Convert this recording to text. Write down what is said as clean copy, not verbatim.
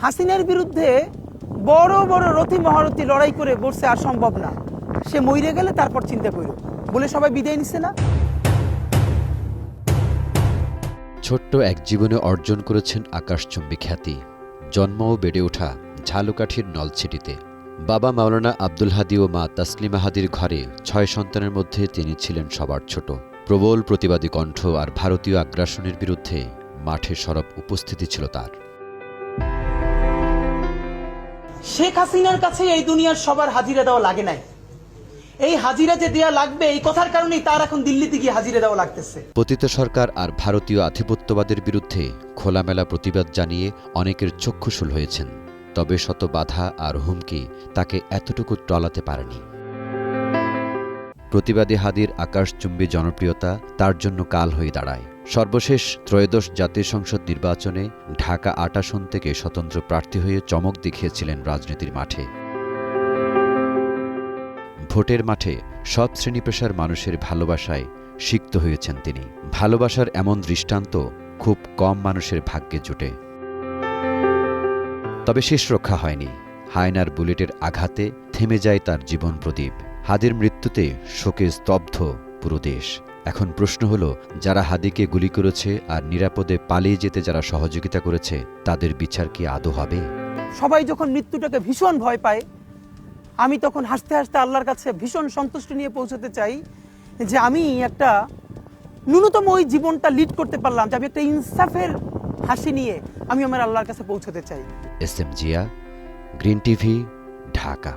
হাসিনার বিরুদ্ধে বড় বড় রথী মহারথী লড়াই করে বসে আর সম্ভব না, সে মইরে গেলে তারপর চিন্তা করো বলে সবাই বিদায় নিচ্ছে না। ছোট্ট এক জীবনে অর্জন করেছেন আকাশচুম্বী খ্যাতি। জন্ম ও বেড়ে ওঠা ঝালকাঠির নলছিটিতে। বাবা মাওলানা আব্দুল হাদী ও মা তাসলিমা হাদীর ঘরে ৬ সন্তানের মধ্যে তিনি ছিলেন সবার ছোট। প্রবল প্রতিবাদী কণ্ঠ আর ভারতীয় আগ্রাসনের বিরুদ্ধে মাঠে সরব উপস্থিতি ছিল তার। শেখ হাসিনার কাছে এই দুনিয়ার সবার হাজিরা দেওয়া লাগে নাই, এই হাজিরা যে দেওয়া লাগবে এই কথার কারণেই তার এখন দিল্লিতে গিয়ে হাজিরা দেওয়া লাগতেছে। পতিত সরকার আর ভারতীয় আধিপত্যবাদের বিরুদ্ধে খোলামেলা প্রতিবাদ জানিয়ে অনেকের চক্ষুশূল হয়েছেন, তবে শত বাধা আর হুমকি তাকে এতটুকু টলাতে পারেনি। প্রতিবাদী হাদীর আকাশচুম্বী জনপ্রিয়তা তার জন্য কাল হয়ে দাঁড়ায়। সর্বশেষ ত্রয়োদশ জাতীয় সংসদ নির্বাচনে ঢাকা ৮ আসন থেকে স্বতন্ত্র প্রার্থী হয়ে চমক দেখিয়েছিলেন রাজনীতির মাঠে। ভোটের মাঠে সব শ্রেণী পেশার মানুষের ভালোবাসায় সিক্ত হয়েছেন তিনি। ভালোবাসার এমন দৃষ্টান্ত খুব কম মানুষের ভাগ্যে জুটে। তবে শেষ রক্ষা হয়নি। হায়নার বুলেটের আঘাতে থেমে যায় তার জীবন প্রদীপ। হাদীর মৃত্যুতে শোকে স্তব্ধ পুরো দেশ। এখন প্রশ্ন হলো, যারা হাদীকে গুলি করেছে আর নিরাপদে পালিয়ে যেতে যারা সহযোগিতা করেছে, তাদের বিচার কি আদৌ হবে? সবাই যখন মৃত্যুটাকে ভীষণ ভয় পায়, আমি তখন হাসতে হাসতে আল্লাহর কাছে ভীষণ সন্তুষ্টি নিয়ে পৌঁছতে চাই যে আমি একটা ন্যূনতম ওই জীবনটা লিড করতে পারলাম, যে আমি একটা ইনসাফের হাসি নিয়ে আমি আমার আল্লাহর কাছে পৌঁছতে চাই। S M Zia, green TV, Dhaka.